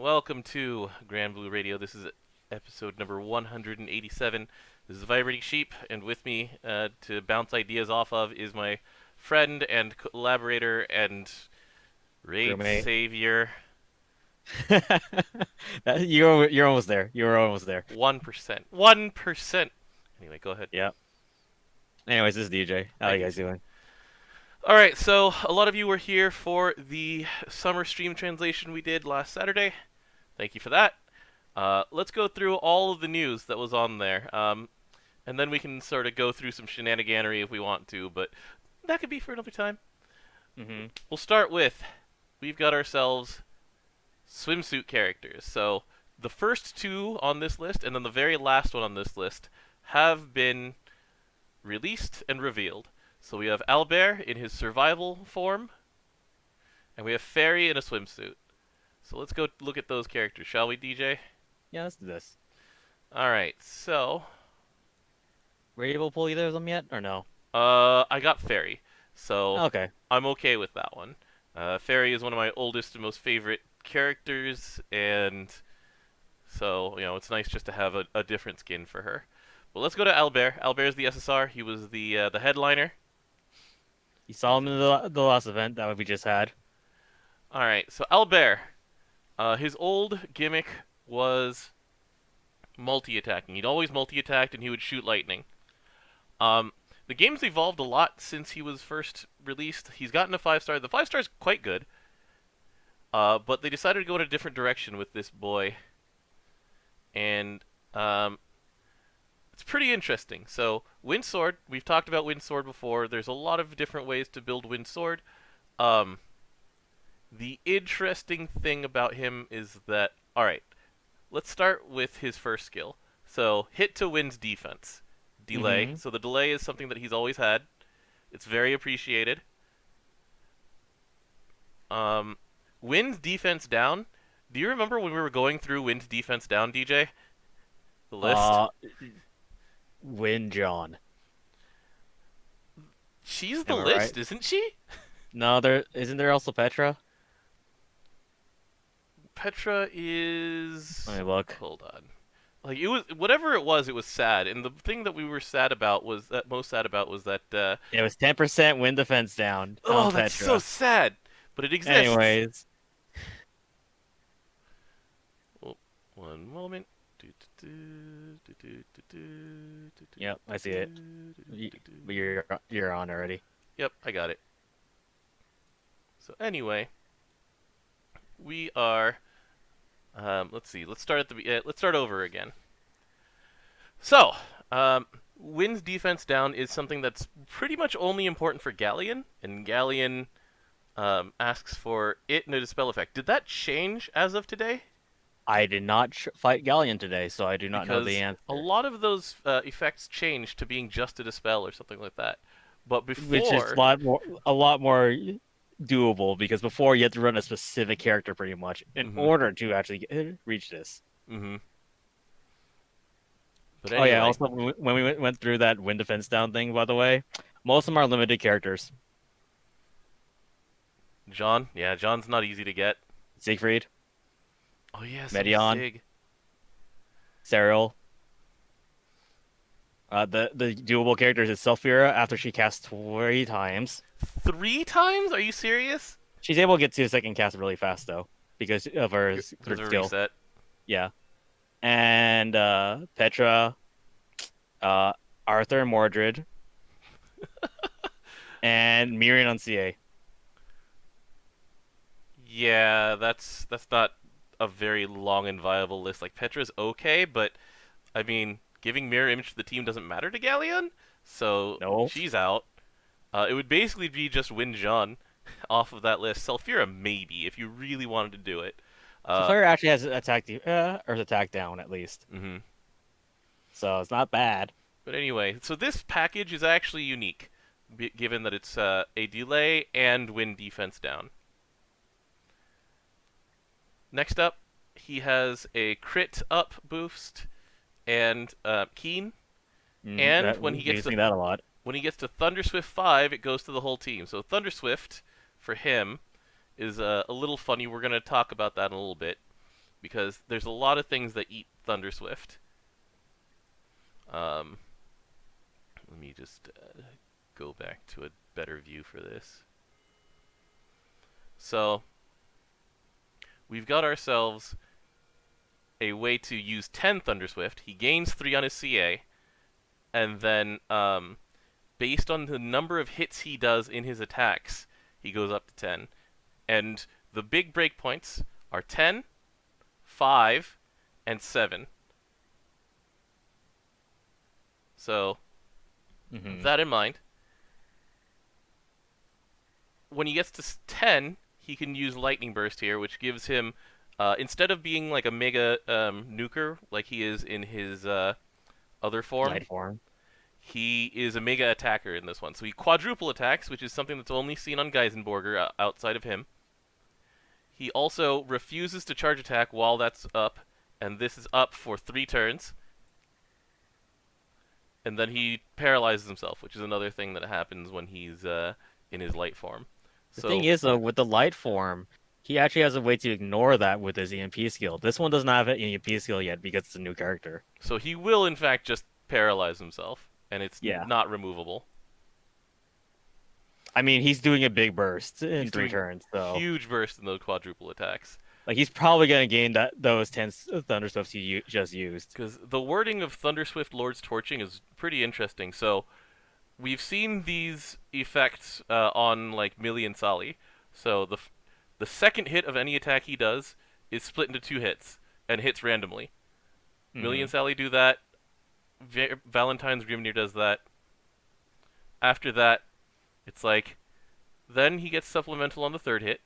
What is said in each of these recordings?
welcome to Grand Blue Radio. This is episode number 187. This is Vibrating Sheep, and with me to bounce ideas off of is my friend and collaborator and raid Roommate. savior, You're almost there. You're almost there. 1%. 1%! Anyway, go ahead. Yeah. Anyways, this is DJ. How Hi, you guys DJ. doing? Alright, so a lot of you were here for the summer stream translation we did last Saturday. Thank you for that. Let's go through all of the news that was on there. And then we can sort of go through some shenaniganery if we want to, but that could be for another time. Mm-hmm. We'll start with, we've got ourselves Swimsuit Characters. So the first two on this list, and then the very last one on this list, have been released and revealed. So we have Albert in his survival form, and we have Fairy in a swimsuit. So let's go look at those characters, shall we, DJ? Yeah, let's do this. Alright, so Were you able to pull either of them yet, or no? I got Fairy, so Okay. I'm okay with that one. Fairy is one of my oldest and most favorite characters, and so, it's nice just to have a different skin for her. But let's go to Albert. Albert's the SSR. He was the headliner. You saw him in the last event that we just had. Alright, so Albert, his old gimmick was multi-attacking. He'd always multi-attacked and he would shoot lightning. The game's evolved a lot since he was first released. He's gotten a 5-star. The 5-star's quite good. But they decided to go in a different direction with this boy. And it's pretty interesting. So, Wind Sword, we've talked about Wind Sword before. There's a lot of different ways to build Wind Sword. The interesting thing about him is that, alright, let's start with his first skill. So, hit to wins defense. Delay. Mm-hmm. So the delay is something that he's always had. It's very appreciated. Wins defense down. Do you remember when we were going through wins defense down, DJ? The list? Win John. She's the Am I list, right? isn't she? No, isn't there also Petra? Petra is... Let me look. Hold on. Like, it was... Whatever it was sad. And the thing that we were sad about was... most sad about was that... It was 10% win defense down oh, on that's Petra. so sad! But it exists. Anyways. Oh, one moment. Yep, I see it. But you're on already. Yep, I got it. So anyway, we are. Let's see. Let's start at the. Let's start over again. So, wins defense down is something that's pretty much only important for Galleon, and Galleon asks for it and a dispel effect. Did that change as of today? I did not fight Galleon today, so I do not know the answer. A lot of those effects changed to being just a dispel or something like that. But before, Which is a lot more doable, because before you had to run a specific character pretty much in order to actually reach this. Mm-hmm. But Oh anyway, yeah, also when we went through that win defense down thing, by the way, most of them are limited characters. John, yeah, John's not easy to get. Siegfried, Oh yeah, Medion, Sig. Serial. The doable characters is Sulfura after she casts 3 times. 3 times? Are you serious? She's able to get to the second cast really fast though, because of her Because of skill. reset. Yeah. And Petra, Arthur and Mordred, and Miriam on CA. Yeah, that's not a very long and viable list. Like, Petra's okay, but, I mean, giving mirror image to the team doesn't matter to Galleon, so No. she's out. It would basically be just win John off of that list. Sulfura, maybe, if you really wanted to do it. Sulfura actually has attack down at least, Mm-hmm. so it's not bad. But anyway, so this package is actually unique, given that it's a delay and win defense down. Next up, he has a crit up boost and keen. And when he gets using that a lot. when he gets to Thunderswift 5, it goes to the whole team. So Thunderswift for him is a little funny. We're gonna talk about that in a little bit. because there's a lot of things that eat Thunder Swift. Um, Let me just go back to a better view for this. So we've got ourselves a way to use 10 Thunder Swift. He gains 3 on his CA, and then based on the number of hits he does in his attacks, he goes up to 10. And the big breakpoints are 10, 5, and 7. So, with Hmm. that in mind, when he gets to 10, he can use Lightning Burst here, which gives him, instead of being like a Mega Nuker, like he is in his other form, Light form. he is a Mega Attacker in this one. So he quadruple attacks, which is something that's only seen on Geisenborger outside of him. He also refuses to charge attack while that's up, and this is up for 3 turns. And then he paralyzes himself, which is another thing that happens when he's in his light form. The thing So, is, though, with the light form, he actually has a way to ignore that with his EMP skill. This one doesn't have an EMP skill yet because it's a new character. so he will in fact just paralyze himself, and it's Yeah. not removable. I mean, he's doing a big burst in He's three doing turns, so huge bursts in those quadruple attacks. like he's probably gonna gain those 10 Thunderswifts just used. Because the wording of Thunderswift Lord's Torching is pretty interesting. So we've seen these effects on like Millie and Sally. So the second hit of any attack he does is split into 2 hits and hits randomly. Millie Hmm. and Sally do that. Valentine's Grimnir does that. After that, it's like then he gets supplemental on the third hit,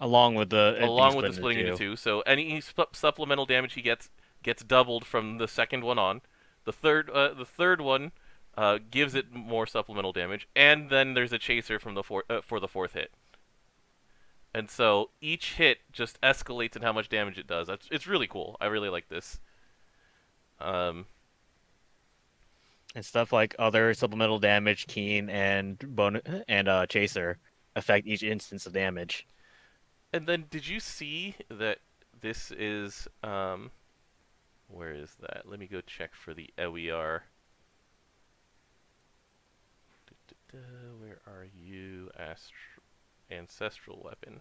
Along with the it being along with the split into splitting into two. 2. So any supplemental damage he gets doubled from the second one on. The third one gives it more supplemental damage, and then there's a chaser from the for the fourth hit. And so each hit just escalates in how much damage it does. It's really cool. I really like this. Um, And stuff like other supplemental damage, keen and chaser affect each instance of damage. and then did you see that this is where is that? Let me go check for the EWR. Where are you, ancestral weapon?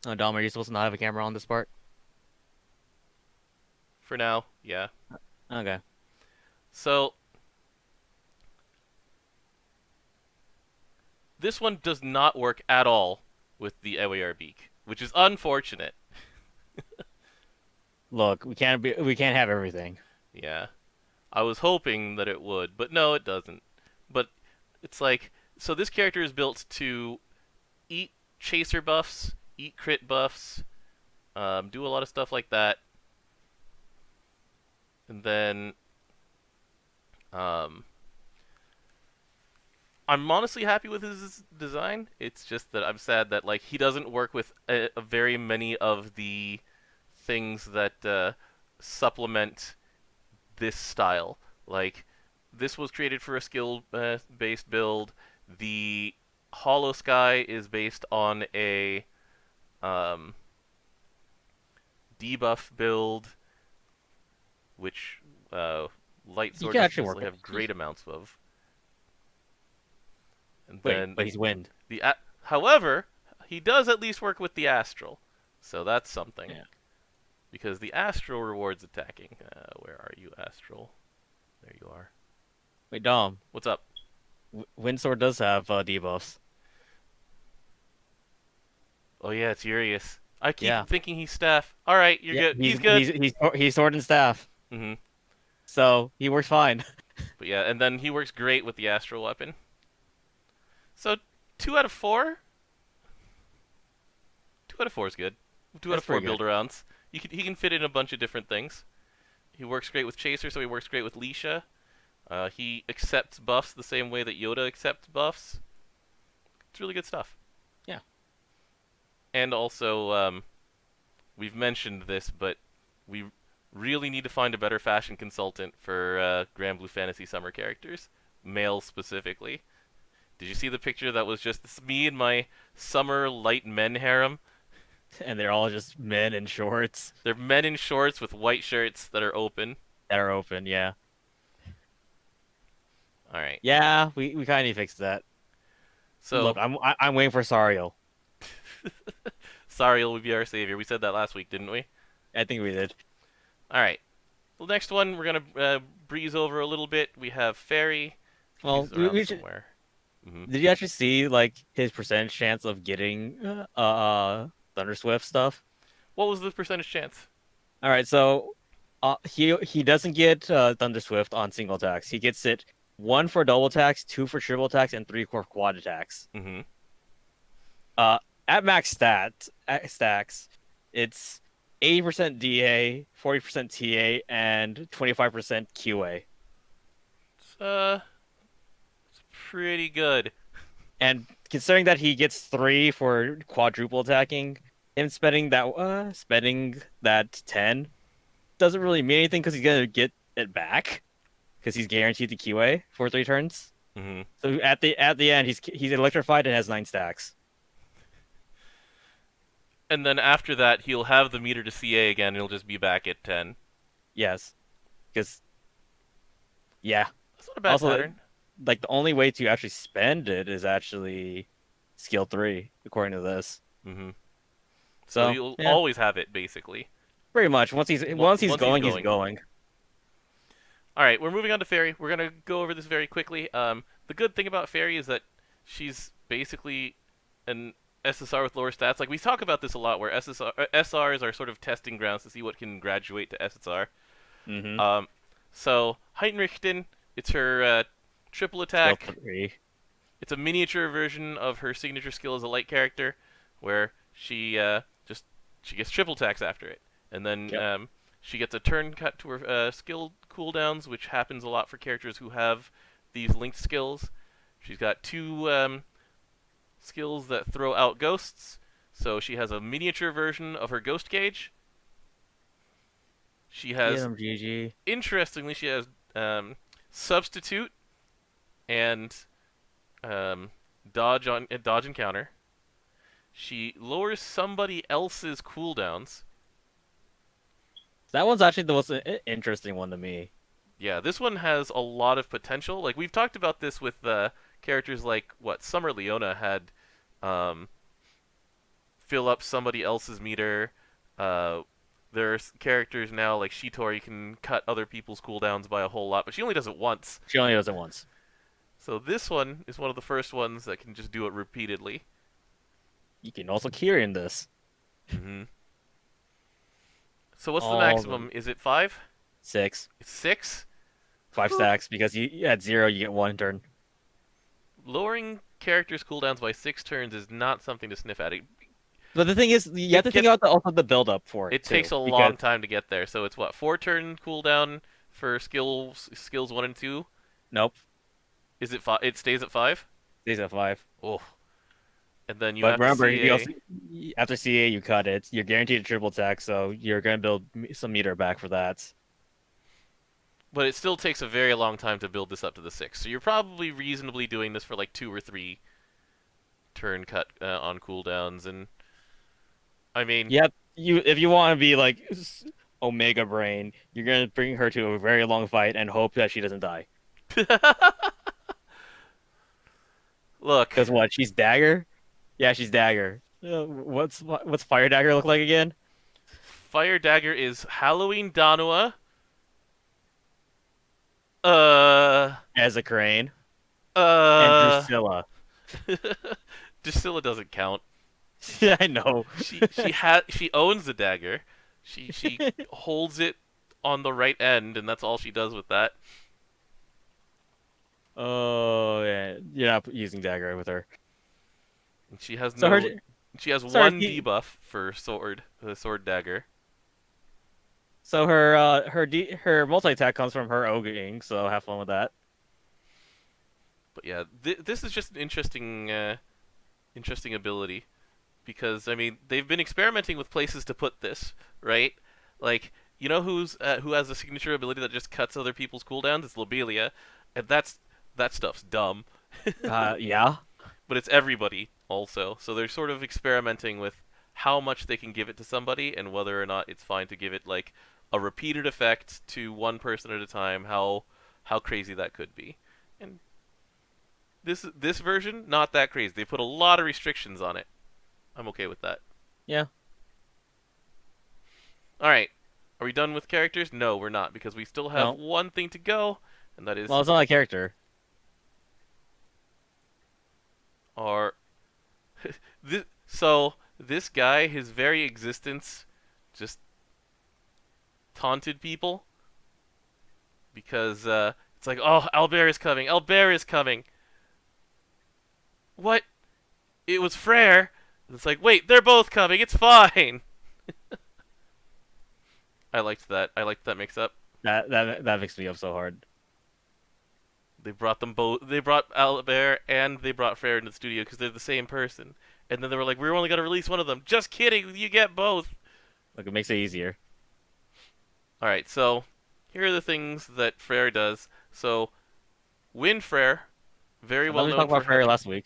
Dom, are you supposed to not have a camera on this part? For now, yeah. Okay. So this one does not work at all with the EWR beak, which is unfortunate. Look, we can't have everything. Yeah. I was hoping that it would, but no, it doesn't. But it's like, so this character is built to eat chaser buffs, eat crit buffs, do a lot of stuff like that. And then, um, I'm honestly happy with his design. It's just that I'm sad that like he doesn't work with a very many of the things that supplement this style. Like, this was created for a skill-based build. The Hollow Sky is based on a um, debuff build, which Light He Sword can doesn't actually work necessarily it. have great amounts of. And Wait, then but he's wind. however, he does at least work with the Astral, so that's something. Yeah. Because the Astral rewards attacking. Where are you, Astral? There you are. Wait, Dom. What's up? Windsword does have debuffs. Oh yeah, it's Urius. I keep Yeah. thinking he's staff. All right, you're Yeah, good. He's good. he's sword and staff, hmm so he works fine. But yeah, and then he works great with the astral weapon. So 2 out of 4. 2 out of 4 is good. Two out That's of four pretty build good. arounds. He can fit in a bunch of different things. He works great with Chaser, so he works great with Leisha. He accepts buffs the same way that Yoda accepts buffs. It's really good stuff. Yeah. And also, we've mentioned this, but we really need to find a better fashion consultant for Grand Blue Fantasy Summer characters, males specifically. Did you see the picture that was just me and my summer light men harem? and they're all just men in shorts They're men in shorts with white shirts that are open. that are open. Yeah, All right. yeah, we kind of fixed that. Look, So, I'm waiting for Sario. Sariel would be our savior. We said that last week, didn't we? I think we did. All right. The next one we're gonna breeze over a little bit. We have Fairy. Well, She's around we should. somewhere. Hmm. Did you actually see like his percentage chance of getting Thunderswift stuff? What was the percentage chance? All right, so he doesn't get Thunderswift on single attacks. He gets it one for double attacks, two for triple attacks, and three for quad attacks. Hmm. Uh, at max stacks, it's 80% DA, 40% TA, and 25% QA. It's, it's pretty good. And considering that he gets three for quadruple attacking, him spending that 10 doesn't really mean anything because he's gonna get it back because he's guaranteed the QA for 3 turns. Hmm. So at the end, he's electrified and has 9 stacks. And then after that, he'll have the meter to CA again. And he'll just be back at 10. Yes, because yeah. That's not a bad Also, pattern. like the only way to actually spend it is actually skill 3, according to this. Hmm. So So you'll yeah, always have it basically. pretty much. Once he's Once he's going, he's going. going. All right, we're moving on to Fairy. We're gonna go over this very quickly. The good thing about Fairy is that she's basically an SSR with lower stats. Like we talk about this a lot, where SRs are sort of testing grounds to see what can graduate to SSR. Mm-hmm. Um, so Heinrichten, it's her triple Skill attack. 3. It's a miniature version of her signature skill as a light character, where she gets triple attacks after it, and then Yep. she gets a turn cut to her skill cooldowns, which happens a lot for characters who have these linked skills. She's got two skills that throw out ghosts, so she has a miniature version of her ghost gauge. She Get has, him, GG. interestingly, she has substitute and um, dodge and counter. She lowers somebody else's cooldowns. That one's actually the most interesting one to me. Yeah, this one has a lot of potential. Like we've talked about this with characters like what Summer Leona had, um, fill up somebody else's meter. Uh, there's characters now like Shitori can cut other people's cooldowns by a whole lot, but she only does it once. She only does it once. So this one is one of the first ones that can just do it repeatedly. You can also Kyrian this. Hmm. So what's the All the maximum? Is it 5? 6, It's 6? 5 stacks because you at 0 you get 1 turn. Lowering characters' cooldowns by 6 turns is not something to sniff at. But the thing is, you have It to think gets about also the build up for it it too, takes a because long time to get there. So it's what 4 turn cooldown for skills 1 and 2. nope, Is it 5? It stays at 5. stays at 5. Oh, and then you But have to remember, you CA. also after CA you cut it. You're guaranteed a triple attack, so you're gonna build some meter back for that. But it still takes a very long time to build this up to the 6. So you're probably reasonably doing this for like 2 or 3 turn cut on cooldowns. And I mean, Yep, you if you want to be like Omega Brain, you're gonna bring her to a very long fight and hope that she doesn't die. look, Because what? She's Dagger. Yeah, she's Dagger. What's Fire Dagger look like again? Fire Dagger is Halloween Danua. Uh, As a Crane and uh, Drusilla. Drusilla doesn't count. Yeah, I know. She owns the dagger. She holds it on the right end, and that's all she does with that. Oh yeah, you're not using Dagger with her. And she has So her, no. She has sorry, one debuff for sword dagger. her multi attack comes from her ogreing. So have fun with that. But yeah, this is just an interesting ability because I mean they've been experimenting with places to put this, right? Like you know who has a signature ability that just cuts other people's cooldowns? It's Lobelia, and that stuff's dumb. Yeah. But it's everybody also. So they're sort of experimenting with how much they can give it to somebody and whether or not it's fine to give it like a repeated effect to one person at a time. How crazy that could be. And this version not that crazy. They put a lot of restrictions on it. I'm okay with that. Yeah. All right. Are we done with characters? No, we're not because we still have No. one thing to go, and that Well, is it's not a character. our this guy, his very existence just taunted people because it's like, oh, Albert is coming. Albert is coming. What? It was Frere. It's like, wait, they're both coming. It's fine. I liked that. I liked that mix up. That makes me up so hard. They brought them both. They brought Albert and they brought Frere into the studio because they're the same person. And then they were like, we're only gonna release one of them. Just kidding. You get both. Like it makes it easier. All right. So here are the things that Frere does. So Wind Frere, very I thought well we known talked for about Freyr having. last week.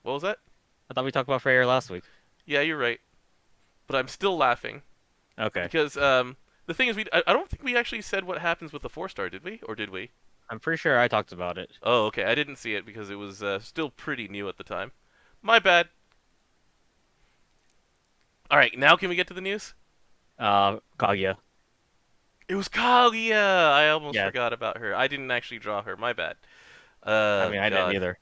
What was that? I thought we talked about Freyr last week. Yeah, you're right. But I'm still laughing Okay. because the thing is, I don't think we actually said what happens with the 4-star, did we? Or did we? I'm pretty sure I talked about it. Oh, okay. I didn't see it because it was still pretty new at the time. My bad. All right, now can we get to the news? Kaguya. It was Kaguya. I almost Yeah. forgot about her. I didn't actually draw her. My bad. I mean, I didn't God. either.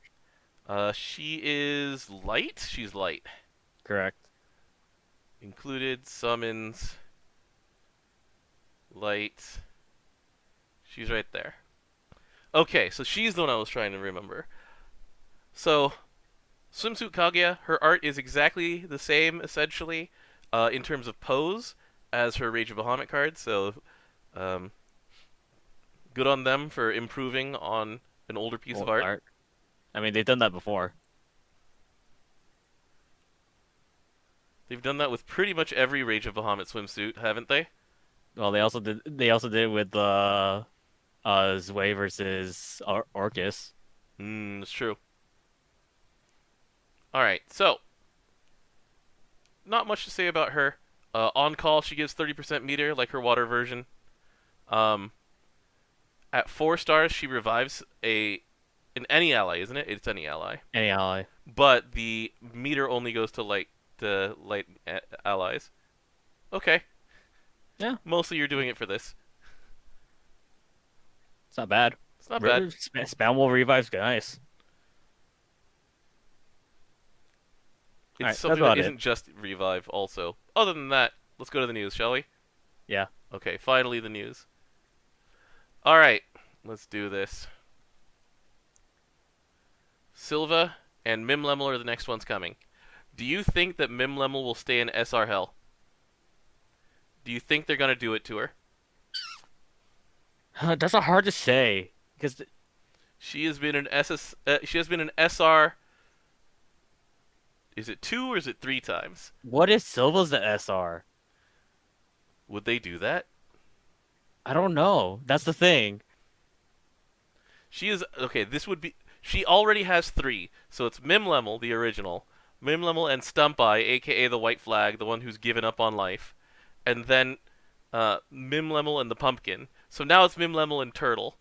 She is light. She's light. Correct. Included summons light. She's right there. Okay, so she's the one I was trying to remember. So Swimsuit Kaguya, her art is exactly the same, essentially, in terms of pose, as her Rage of Bahamut card. So, um, good on them for improving on an older piece of Old art. art. I mean, they've done that before. They've done that with pretty much every Rage of Bahamut swimsuit, haven't they? Well, they also did. They also did it with Zwei versus Orcus. It's true. All right, so not much to say about her. On call, she gives 30% meter, like her water version. Um, at 4 stars, she revives any ally, isn't it? It's any ally. Any ally. But the meter only goes to light allies. Okay. Yeah, Mostly you're doing it for this. it's not bad. It's not bad. Spammable revives, nice. All It's right, that's something that about it. isn't just revive. Also, other than that, let's go to the news, shall we? Yeah. Okay. Finally, the news. All right. Let's do this. Silva and Mimlemel are the next ones coming. Do you think that Mimlemel will stay in SR Hell? Do you think they're gonna do it to her? That's not hard to say because She has been an SS. She has been an SR. Is it 2 or is it 3 times? what if Silva's the SR? Would they do that? I don't know. That's the thing. She is okay. This would be. She already has 3, so it's Mimlemel, the original, Mimlemel and Stumpeye, aka the White Flag, the one who's given up on life, and then Mimlemel and the Pumpkin. So now it's Mimlemel and Turtle.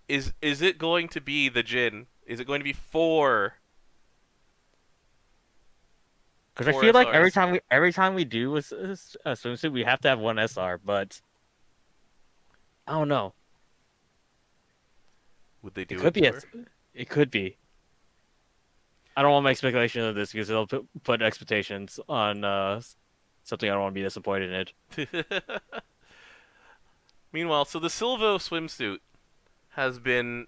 Is it going to be the Jin? Is it going to be Because I four feel like SRs? every time we do a swimsuit, we have to have one SR. But I don't know. Would they It do could it be to a. her? It could be. I don't want to make speculation of this because it'll put expectations on something I don't want to be disappointed in it. Meanwhile, so the Silvo swimsuit has been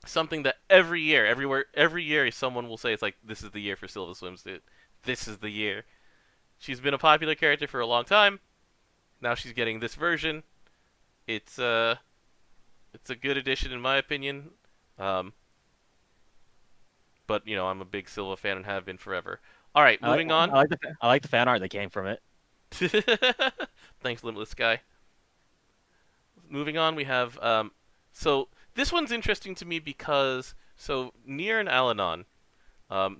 something that every year, someone will say it's like this is the year for Silva swimsuit. This is the year. She's been a popular character for a long time. Now she's getting this version. It's it's a good addition in my opinion. Um, but I'm a big Silva fan and have been forever. All right, moving on. I like the fan art that came from it. Thanks, Limitless Guy. Moving on, we have so this one's interesting to me because so Nier and Alanon,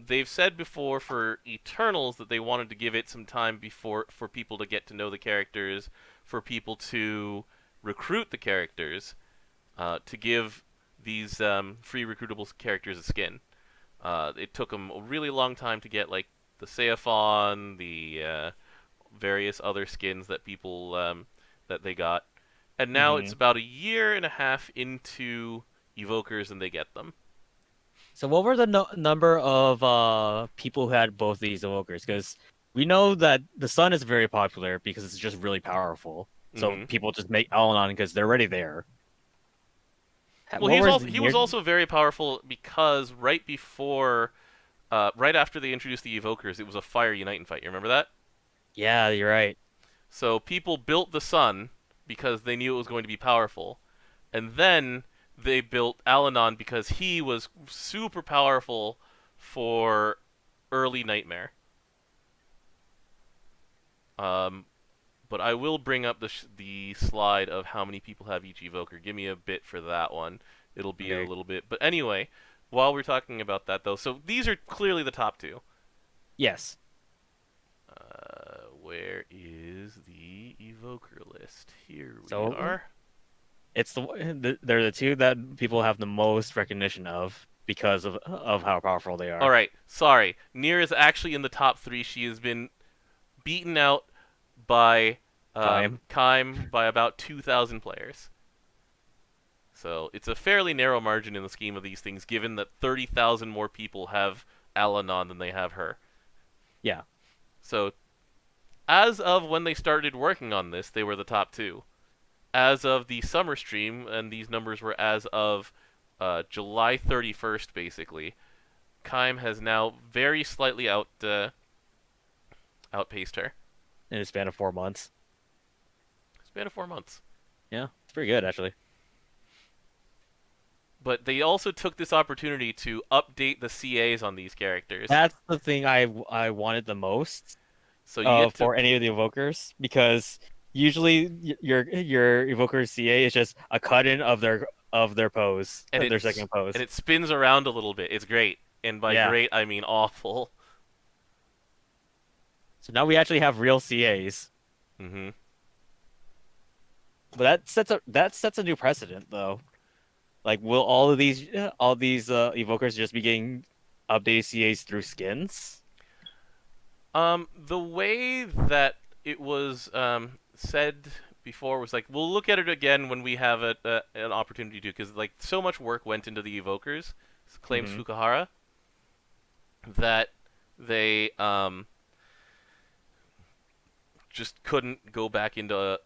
They've said before for Eternals that they wanted to give it some time before for people to get to know the characters, for people to recruit the characters, to give these free recruitable characters a skin. It took them a really long time to get like the Seiphon, the various other skins that people that they got, and now it's Hmm. about a year and a half into Evokers and they get them. So what were the number of people who had both these evokers? Because we know that the sun is very popular because it's just really powerful. So Hmm people just make Alanon because they're already there. Well, What was the he was near? also very powerful because right before, right after they introduced the Evokers, it was a Fire Unite and fight. You remember that? Yeah, you're right. So people built the Sun because they knew it was going to be powerful, and then they built Alanon because he was super powerful for early Nightmare. Um, but I will bring up the slide of how many people have each Evoker. Give me a bit for that one. It'll be a Okay. little bit. But anyway, while we're talking about that though, so these are clearly the top two. Yes. Where is the Evoker list? Here we So are. it's they're the two that people have the most recognition of because of how powerful they All are. right, sorry. Nier is actually in the top three. She has been beaten out by Time. Kaim by about 2,000 players. So it's a fairly narrow margin in the scheme of these things, given that 30,000 more people have Alanon than they have her. Yeah. So as of when they started working on this, they were the top two. As of the summer stream, and these numbers were as of July 31st, basically, Kaim has now very slightly outpaced her. In a span of 4 months. Span of 4 months. Yeah, it's pretty good actually. But they also took this opportunity to update the CAs on these characters. That's the thing I wanted the most So you get to, for any of the evokers because usually your evoker CA is just a cut in of their pose, and their it's second pose. and it spins around a little bit. It's great, and by Yeah. great I mean awful. So now we actually have real CAs. Hmm But that sets a new precedent though. Like will all these evokers just be getting updated CAs through skins? The way that it was said before was like we'll look at it again when we have an opportunity to, because like so much work went into the evokers, claims Hmm. Fukuhara, that they just couldn't go back into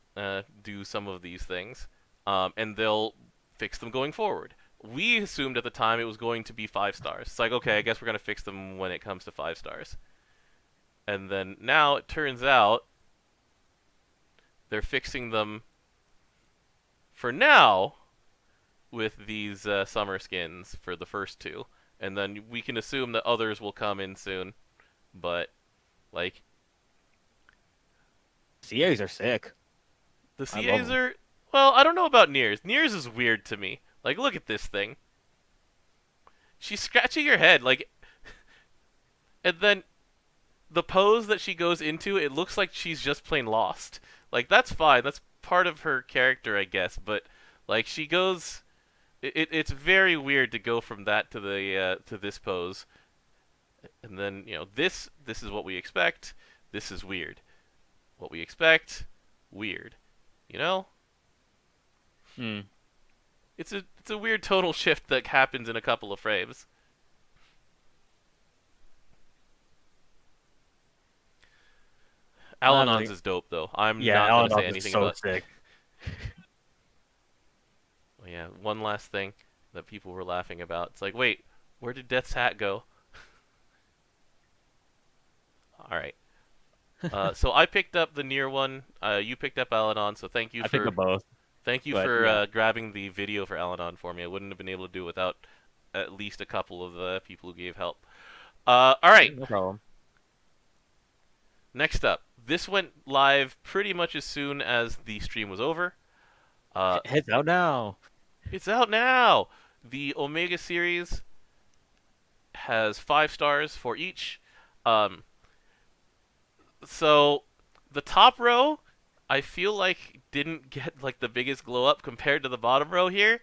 do some of these things, and they'll fix them going forward. We assumed at the time it was going to be 5 stars. It's like, okay, I guess we're gonna fix them when it comes to 5 stars. And then now it turns out they're fixing them for now with these summer skins for the first two, and then we can assume that others will come in soon. But like CAs are sick. the I love CAs them. are, well, I don't know about Niers. Niers is weird to me. Like, look at this thing. She's scratching her head, like, and then the pose that she goes into, it looks like she's just plain lost. Like, that's fine. That's part of her character, I guess. But like, she goes. It's very weird to go from that to the to this pose, and then this is what we expect. This is weird. What we expect, weird. You know, Hmm. it's a weird tonal shift that happens in a couple of frames. I don't Al-Anon's think. is dope though. I'm Yeah, not gonna say Alanov is anything so about. sick. Oh, yeah, one last thing that people were laughing about. It's like, wait, where did Death's hat go? All right. So I picked up the near one. You picked up Alanon. So I picked up both, thank you but for yeah, grabbing the video for Alanon for me. I wouldn't have been able to do it without at least a couple of people who gave help. All right. no problem. Next up, this went live pretty much as soon as the stream was over. Uh, It's out now. it's out now. The Omega series has 5 stars for each. Um, so the top row, I feel like didn't get like the biggest glow up compared to the bottom row here.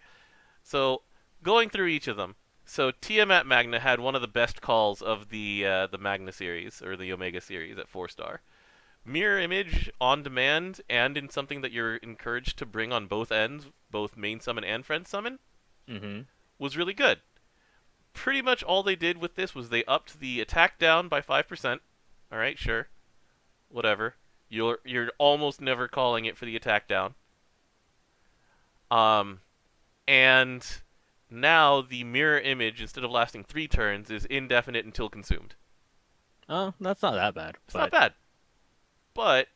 So going through each of them. So Tiamat Magna had one of the best calls of the Magna series or the Omega series at 4 star. Mirror image on demand and in something that you're encouraged to bring on both ends, both main summon and friend summon, Mm-hmm. was really good. Pretty much all they did with this was they upped the attack down by 5%. All right, sure, whatever. You're almost never calling it for the attack down. Um, and now the mirror image, instead of lasting 3 turns, is indefinite until consumed. Oh, that's not that bad, It's not but bad, but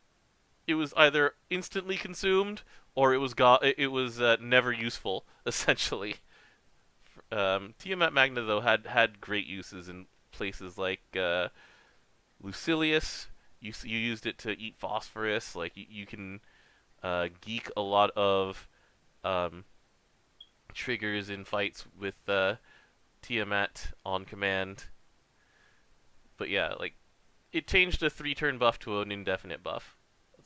it was either instantly consumed or it was never useful. Essentially, Tiamat Magna though had great uses in places like Lucilius. You used it to eat phosphorus. Like you can geek a lot of um, triggers in fights with Tiamat on command. But yeah, like it changed a 3 turn buff to an indefinite buff.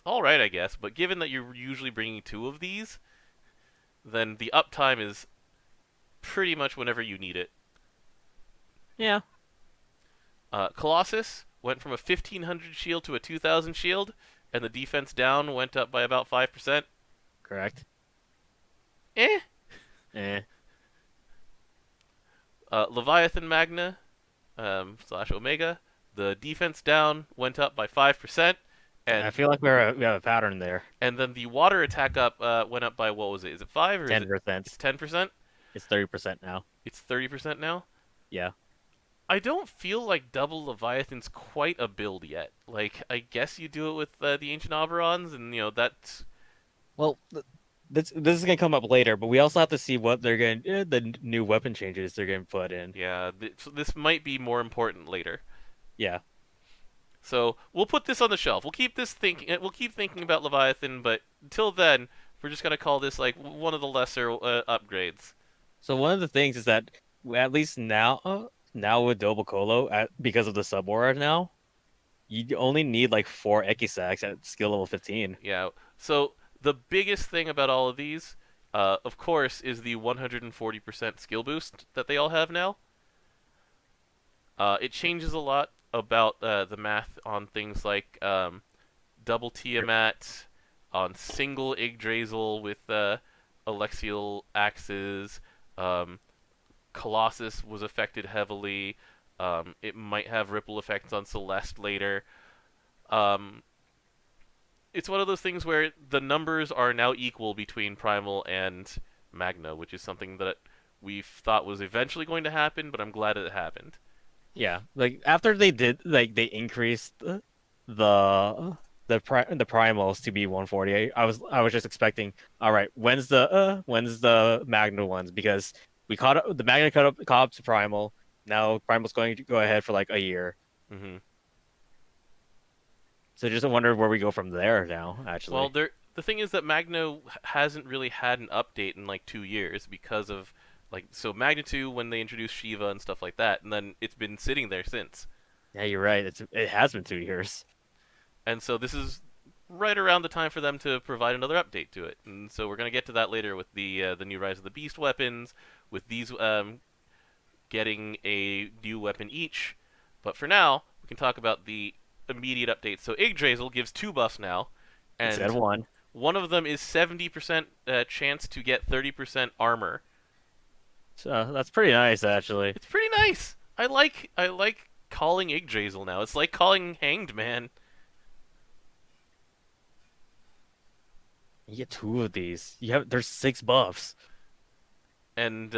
All right, I guess. But given that you're usually bringing 2 of these, then the uptime is pretty much whenever you need it. yeah, Colossus went from a 1500 shield to a 2000 shield, and the defense down went up by about 5%. correct. Eh. Eh. Leviathan Magna slash Omega, the defense down went up by 5%, I and feel like we have a pattern there. then the water attack up went up by what was it? Is it 5 or is it? 10%. It's 10%. It's 30% now. It's 30% now. Yeah. I don't feel like double Leviathan's quite a build yet. Like, I guess you do it with the Ancient Oberons, and that's Well, this is gonna come up later, but we also have to see what they're going the new weapon changes they're gonna put in. yeah. So this might be more important later. Yeah. So we'll put this on the shelf. We'll keep this thinking. We'll keep thinking about Leviathan, but until then, we're just gonna call this like one of the lesser upgrades. So one of the things is that at least now with Double Colo, because of the sub aura now, you only need like 4 Ekisax at skill level 15. Yeah. So the biggest thing about all of these, of course, is the 140% skill boost that they all have now. It changes a lot about the math on things like double Tiamat, on single Yggdrasil with Alexial axes. Um, Colossus was affected heavily. It might have ripple effects on Celeste later. Um, it's one of those things where the numbers are now equal between Primal and Magna, which is something that we thought was eventually going to happen, but I'm glad it happened. Yeah, like after they did, like they increased the primals to be 140. I was just expecting, all right, when's the Magna ones? Because we caught up the Magna caught up to primal. Now primal's going to go ahead for like a year. Hmm. So just wonder where we go from there now, Well, actually. the thing is that Magna hasn't really had an update in like 2 years because of so Magna II when they introduced Shiva and stuff like that, and then it's been sitting there since. Yeah, you're right. It has been 2 years. And so this is right around the time for them to provide another update to it. And so we're gonna get to that later with the new Rise of the Beast weapons, with these getting a new weapon each. But for now, we can talk about the immediate updates. So Yggdrasil gives 2 buffs now, Instead of and one. one of them is 70% chance to get 30% armor. So that's pretty nice, actually. It's pretty nice. I like calling Yggdrasil now. It's like calling Hanged Man. You get 2 of these. There's 6 buffs. And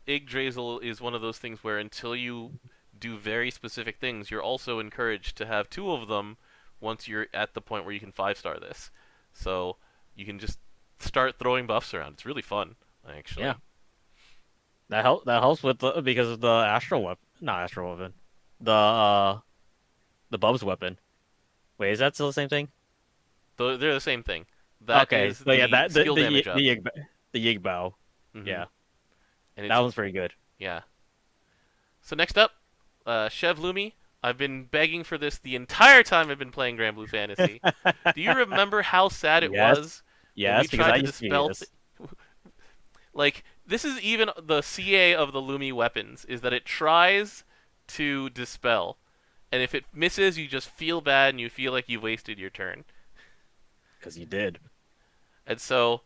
Yggdrasil is one of those things where until you do very specific things, you're also encouraged to have 2 of them once you're at the point where you can 5 star this. So you can just start throwing buffs around. It's really fun, actually. Yeah. That helps with because of the astral weapon, not astral weapon, the Bub's weapon. Wait, is that still the same thing? They're the same thing. That Okay, is so yeah, the that skill damage up. the Yig Bow. Hmm. Yeah, And that it's one's pretty good. yeah. So next up, Chev Lumi. I've been begging for this the entire time I've been playing Grand Blue Fantasy. Do you remember how sad it Yes, was when we yes, because tried I to used to be dispel? this. Like, this is even the CA of the Lumi weapons is that it tries to dispel, and if it misses, you just feel bad and you feel like you wasted your turn. Because you did. And so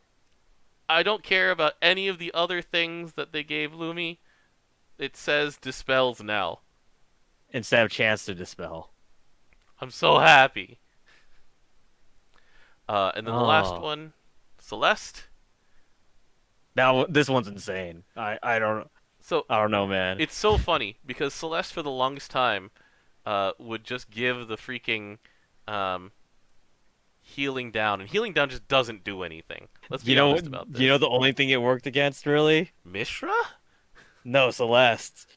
I don't care about any of the other things that they gave Lumi. It says dispels now. Instead of chance to dispel. I'm so happy. And then the last Oh, one, Celeste. now this one's insane. So I don't know, man. it's so funny because Celeste for the longest time would just give the freaking um, healing down, and healing down just doesn't do anything. Let's be honest about You know this. the only thing it worked against really? Mishra? No, Celeste.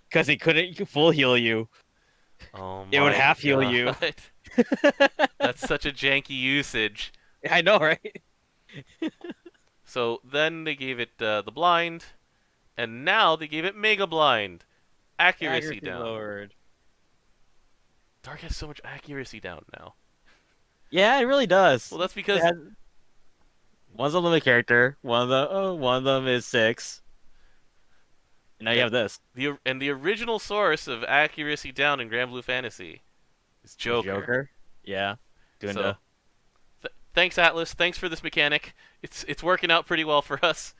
Because he couldn't full heal you. Oh It would my half heal god. you. That's such a janky usage. I know, right? So then they gave it the blind, and now they gave it mega blind. Accuracy Accuracy down. lowered. Dark has so much accuracy down now. Yeah, it really Well, does. that's It because has, one's a limit character. One of them is 6. And now you uh, have this. the original source of accuracy down in Grand Blue Fantasy is Is Joker. Joker. Yeah. So Gunda. thanks Atlas, thanks for this mechanic. It's working out pretty well for us.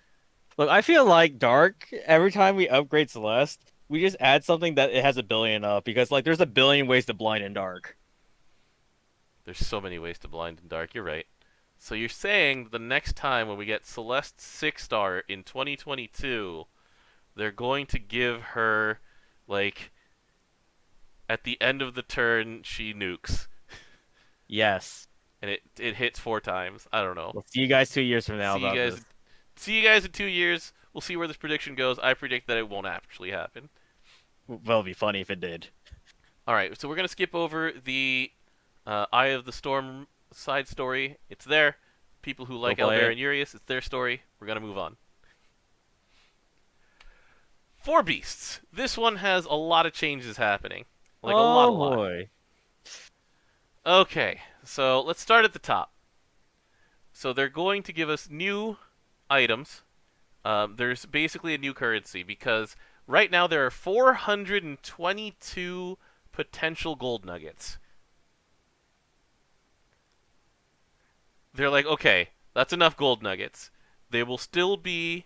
Look, I feel like Dark, every time we upgrade Celeste, we just add something that it has a billion of because like there's a billion ways to blind in Dark. There's so many ways to blind in dark. You're right. So you're saying the next time when we get Celeste 6-star in 2022, they're going to give her like at the end of the turn she nukes Yes. and it hits 4 times. I don't know. We'll see you guys 2 years from now See you about guys this. see you guys in 2 years. We'll see where this prediction goes. I predict that it won't actually happen. Well, it'd be funny if it did. All right, so we're going to skip over the Eye of the Storm side story. It's there. People who Go like play Albert it. and Urius, it's their story. We're going to move on. Four Beasts. This one has a lot of changes happening. Like a lot, a Oh lot. boy. Okay, so let's start at the top. So they're going to give us new items. There's basically a new currency because right now there are 422 potential gold nuggets. They're like, okay, that's enough gold nuggets. They will still be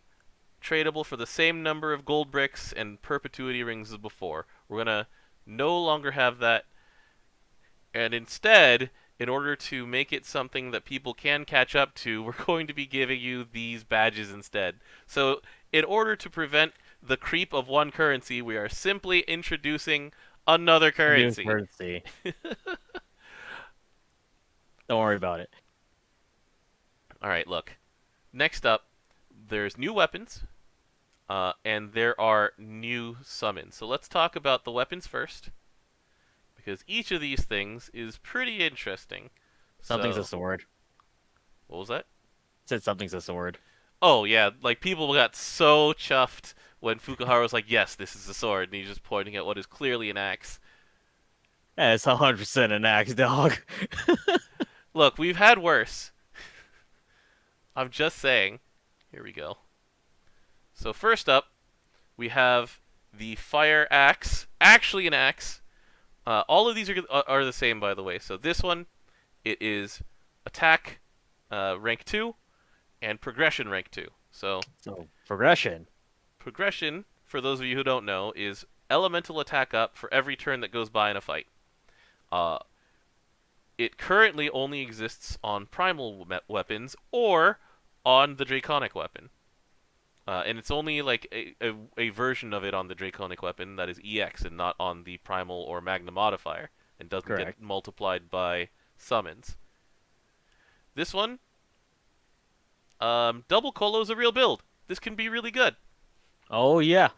tradable for the same number of gold bricks and perpetuity rings as before. We're gonna no longer have that, and instead, in order to make it something that people can catch up to, we're going to be giving you these badges instead. So, in order to prevent the creep of one currency, we are simply introducing another New currency. currency. Don't worry about it. All right, look. Next up, there's new weapons, and there are new summons. So let's talk about the weapons first, because each of these things is pretty interesting. Something's a So, sword. what was that? Said something's a sword. Oh yeah, like people got so chuffed when Fukuhara was like, "Yes, this is a sword," and he's just pointing at what is clearly an axe. Yeah, it's 100% an axe, dog. Look, we've had worse. I'm just saying. Here we go. So first up, we have the fire axe. Actually, an axe. All of these are the same, by the way. So this one, it is attack rank 2 and progression rank 2. So So progression. progression, for those of you who don't know, is elemental attack up for every turn that goes by in a fight. Uh, it currently only exists on primal weapons or on the draconic weapon. And it's only like a version of it on the draconic weapon that is EX and not on the primal or magna modifier and doesn't get Correct. multiplied by summons. This one, double Colo is a real build. This can be really good. Oh yeah.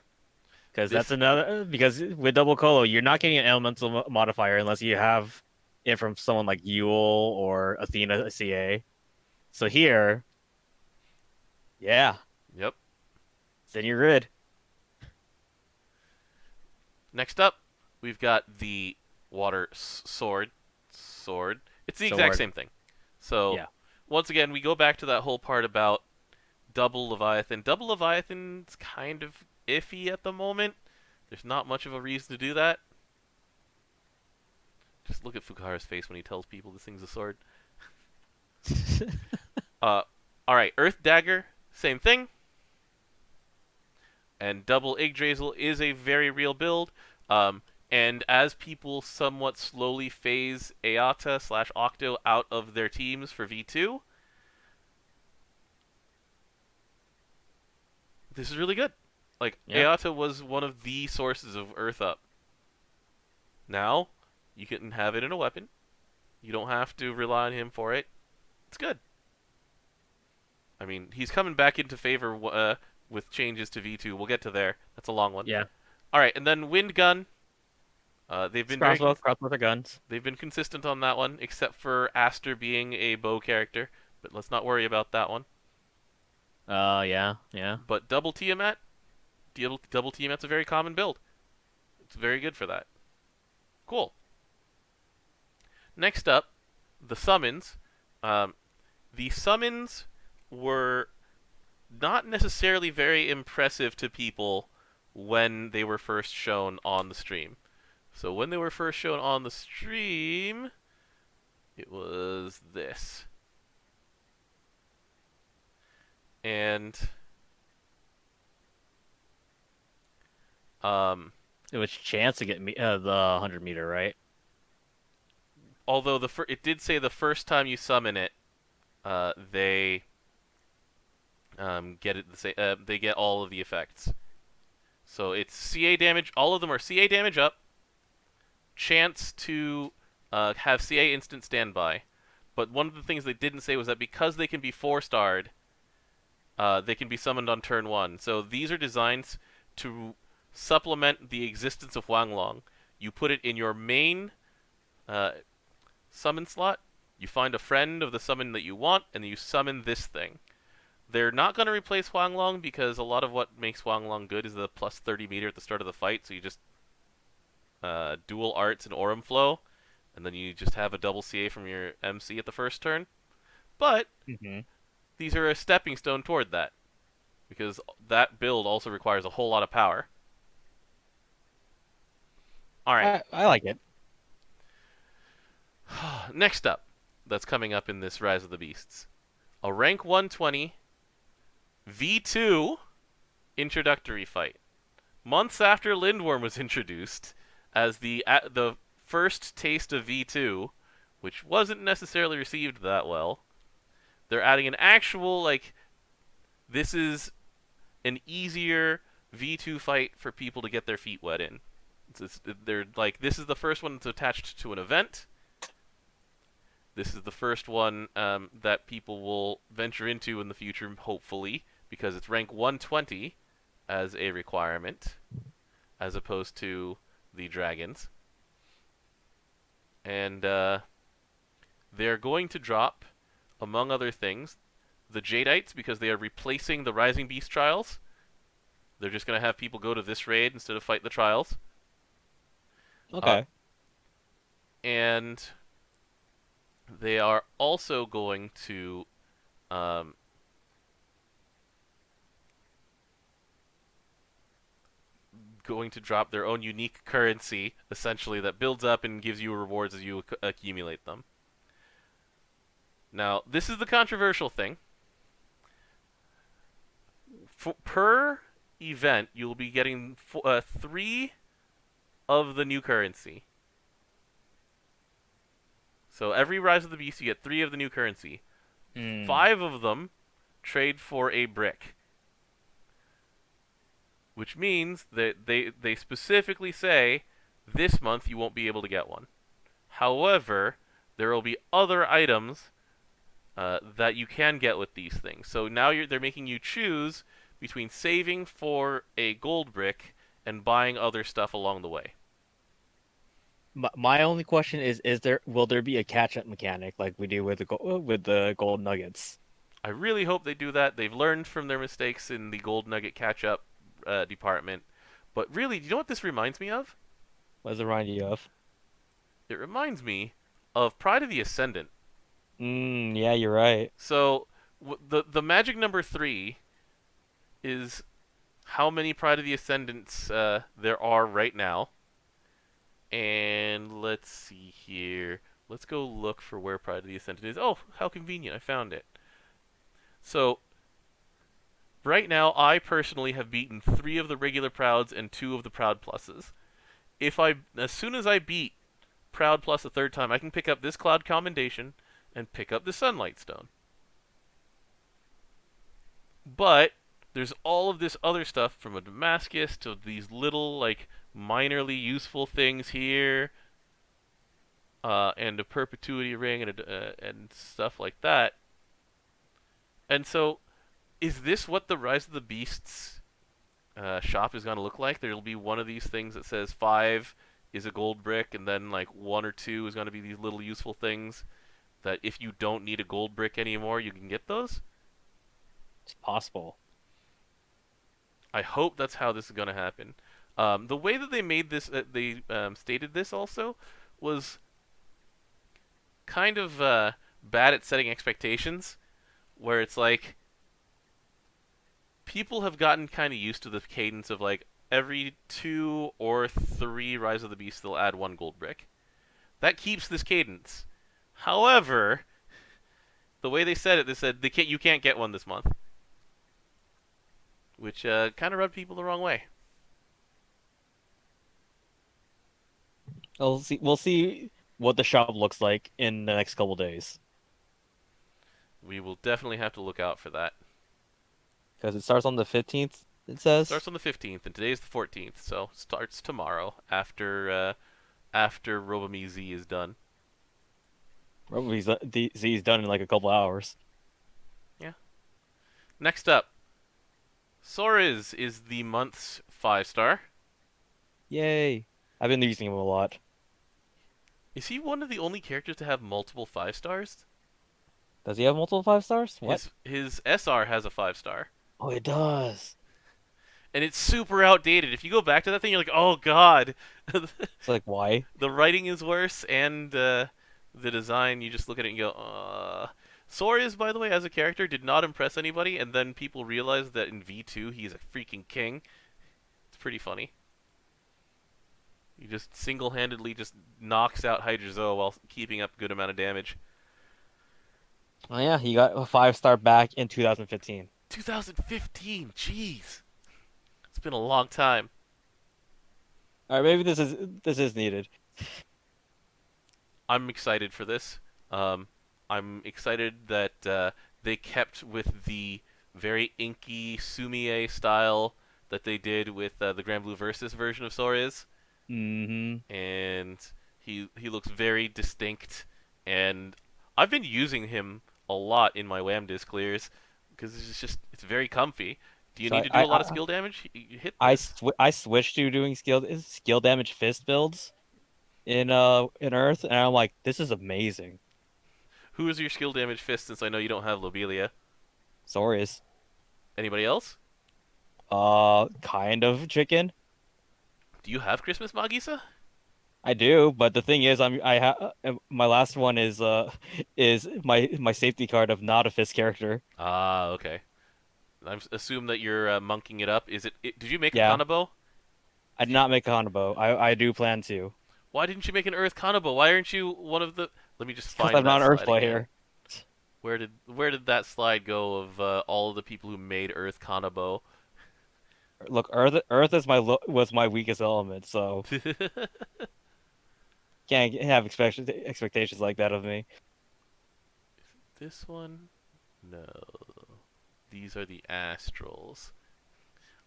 Because This, that's another. Because with double colo, you're not getting an elemental modifier unless you have it from someone like Yule or Athena CA. So here, yeah, yep. it's in your grid. Next up, we've got the water sword. Sword. It's the exact Sword. same thing. So, Yeah. once again, we go back to that whole part about double Leviathan. Double Leviathan's kind of iffy at the moment. There's not much of a reason to do that. Just look at Fukuhara's face when he tells people this thing's a sword. Uh, Alright, Earth Dagger, same thing. And double Yggdrasil is a very real build. And as people somewhat slowly phase Eata slash Octo out of their teams for V2, this is really good. Like, Yeah. Eata was one of the sources of Earth Up. Now, you can have it in a weapon. You don't have to rely on him for it. It's good. I mean, he's coming back into favor with changes to V2. We'll get to there. That's a long one. Yeah. All right, and then Wind Gun. They've It's been very crossbow with the guns. they've been consistent on that one, except for Aster being a bow character. But let's not worry about that one. Yeah. Yeah. But double Tiamat's a very common build. It's very good for that. Cool. Next up, the summons. Um, the summons were not necessarily very impressive to people when they were first shown on the stream. So when they were first shown on the stream, it was this. And um, It was chance to get me the 100 meter, right? although it did say the first time you summon it, they get it. They get all of the effects. So it's CA damage. All of them are CA damage up. Chance to have CA instant standby. But one of the things they didn't say was that because they can be 4-starred, they can be summoned on turn 1. So these are designs to supplement the existence of Wanglong. You put it in your main uh, summon slot, you find a friend of the summon that you want, and you summon this thing. They're not going to replace Huanglong because a lot of what makes Huanglong good is the plus 30 meter at the start of the fight, so you just dual arts and Aurum Flow, and then you just have a double CA from your MC at the first turn. But Mm-hmm. these are a stepping stone toward that, because that build also requires a whole lot of power. Alright, I like it. next up, that's coming up in this Rise of the Beasts. A rank 120 V2 introductory fight. Months after Lindworm was introduced as the first taste of V2, which wasn't necessarily received that well, they're adding an actual, like, this is an easier V2 fight for people to get their feet wet in. They're like, this is the first one that's attached to an event. This is the first one that people will venture into in the future, hopefully, because it's rank 120 as a requirement, as opposed to the dragons. And they're going to drop, among other things, the Jadites, because they are replacing the Rising Beast trials. They're just going to have people go to this raid instead of fight the trials. Uh, Okay. and they are also um, going to drop their own unique currency, essentially, that builds up and gives you rewards as you accumulate them. Now, this is the controversial thing. Per event, you'll be getting 3 of the new currency. So every Rise of the Beast, you get 3 of the new currency. Mm. 5 of them trade for a brick. Which means that they specifically say, this month you won't be able to get one. However, there will be other items that you can get with these things. So now they're making you choose between saving for a gold brick and buying other stuff along the way. My only question is will there be a catch-up mechanic like we do with the gold nuggets? I really hope they do that. They've learned from their mistakes in the gold nugget catch-up department. But really, do you know what this reminds me of? What does it remind you of? It reminds me of Pride of the Ascendant. Yeah, you're right. So the magic number three is how many Pride of the Ascendants there are right now. And let's see here. Let's go look for where Pride of the Ascendant is. Oh, how convenient! I found it. So right now, I personally have beaten 3 of the regular Prouds and 2 of the Proud Pluses. As soon as I beat Proud Plus a third time, I can pick up this Cloud Commendation and pick up the Sunlight Stone. But there's all of this other stuff from a Damascus to these little like minorly useful things here, and a perpetuity ring and stuff like that. And so, is this what the Rise of the Beasts shop is going to look like? There'll be one of these things that says 5 is a gold brick, and then like 1 or 2 is going to be these little useful things that if you don't need a gold brick anymore, you can get those. It's possible. I hope that's how this is going to happen. The way that they made this, they stated this also, was kind of bad at setting expectations. Where it's like people have gotten kind of used to the cadence of like every 2 or 3 Rise of the Beast they'll add 1 gold brick. That keeps this cadence. However, the way they said it, they said you can't get one this month, which kind of rubbed people the wrong way. We'll see what the shop looks like in the next couple days We will definitely have to look out for that. because it starts on the 15th. It says. Starts on the 15th, and today's the 14th, so starts tomorrow after Robami Z is done. Probably the Z's done in like a couple hours. Yeah. Next up, Soriz is the month's 5-star. Yay! I've been using him a lot. Is he one of the only characters to have multiple 5-stars? Does he have multiple 5 stars? What? His SR has a 5-star, Oh, it does. and it's super outdated. If you go back to that thing, you're like, oh god, It's like why? the writing is worse, and the design. You just look at it and go, Sorius, by the way, as a character, did not impress anybody, and then people realized that in V2 he's a freaking king. It's pretty funny. He just single-handedly just knocks out Hydra Zoe while keeping up a good amount of damage. Oh yeah, he got a 5 star back in 2015. 2015, jeez, it's been a long time. All right, maybe this is needed. I'm excited for this. Um, I'm excited that they kept with the very inky Sumie style that they did with the Grand Blue Versus version of Soriz, Hmm. and he looks very distinct. And I've been using him a lot in my Wham disc clears because it's very comfy. Do you So need to do a lot of skill damage? You hit this. I switched to doing skill damage fist builds in Earth, and I'm like, this is amazing. Who is your skill damage fist? Since I know you don't have Lobelia. Sorry, Anybody else? kind of chicken. Do you have Christmas Magisa? I do, but the thing is, my last one is my safety card of not a fist character. Ah, okay. I assume that you're monking it up. Did you make a Yeah, Kanabo? I did not make a Hanabo. I do plan to. Why didn't you make an Earth Kanabo? Why aren't you one of the? Let me just It's because find I'm that not an Earth slide again. player. Where did that slide go of all of the people who made Earth Kanabo? Look, Earth is was my weakest element, so can't have expectations like that of me. This one? No. These are the Astrals.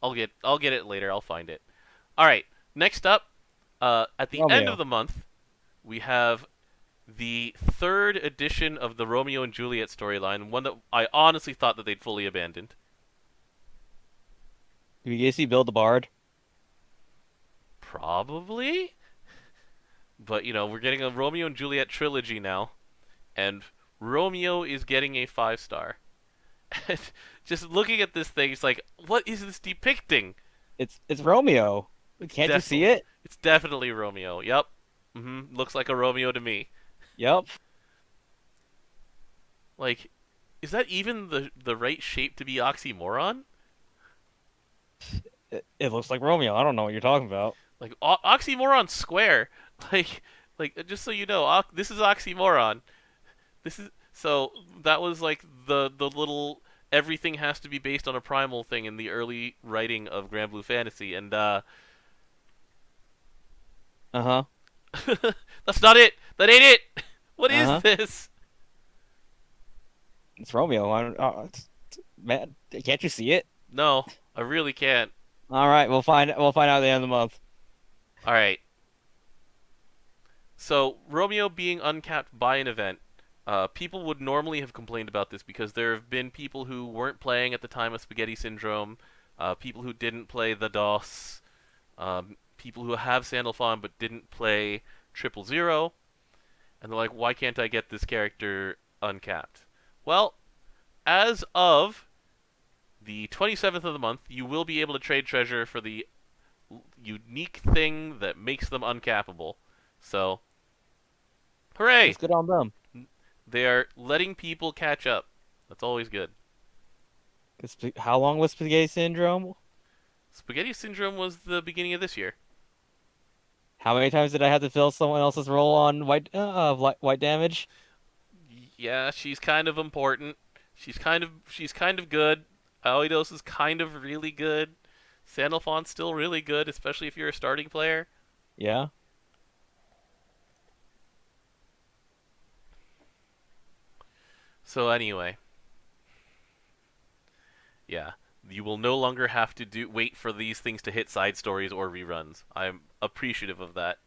I'll get it later. I'll find it. All right. Next up, at the end of Romeo. the month, we have the 3rd edition of the Romeo and Juliet storyline, one that I honestly thought that they'd fully abandoned. Do you guys see Build the Bard? Probably, but we're getting a Romeo and Juliet trilogy now, and Romeo is getting a 5-star. Just looking at this thing, it's like, what is this depicting? It's Romeo. Can't you see Definitely, it? It's definitely Romeo. Yep. Looks like a Romeo to me. Yep. Like, is that even the right shape to be oxymoron? It looks like Romeo. I don't know what you're talking about. Like oxymoron square. Like just so you know, this is oxymoron. This is so that was like the little everything has to be based on a primal thing in the early writing of Grand Blue Fantasy, and Uh-huh. that's not it. That ain't it. What is Uh-huh. this? It's Romeo. Man, can't you see it? No, I really can't. All right, we'll find out at the end of the month. All right. So Romeo being uncapped by an event, people would normally have complained about this because there have been people who weren't playing at the time of Spaghetti Syndrome, people who didn't play the DOS, people who have Sandalphon but didn't play Triple Zero, and they're like, why can't I get this character uncapped? Well, as of the 27th of the month, you will be able to trade treasure for the unique thing that makes them uncappable. So, hooray! It's good on them. They are letting people catch up. That's always good. How long was Spaghetti Syndrome? Spaghetti Syndrome was the beginning of this year. How many times did I have to fill someone else's role on white damage? Yeah, she's kind of important. She's kind of good. Aoidos is kind of really good. Sandalphon's still really good, especially if you're a starting player. Yeah. So anyway, yeah, you will no longer have to wait for these things to hit side stories or reruns. I'm appreciative of that.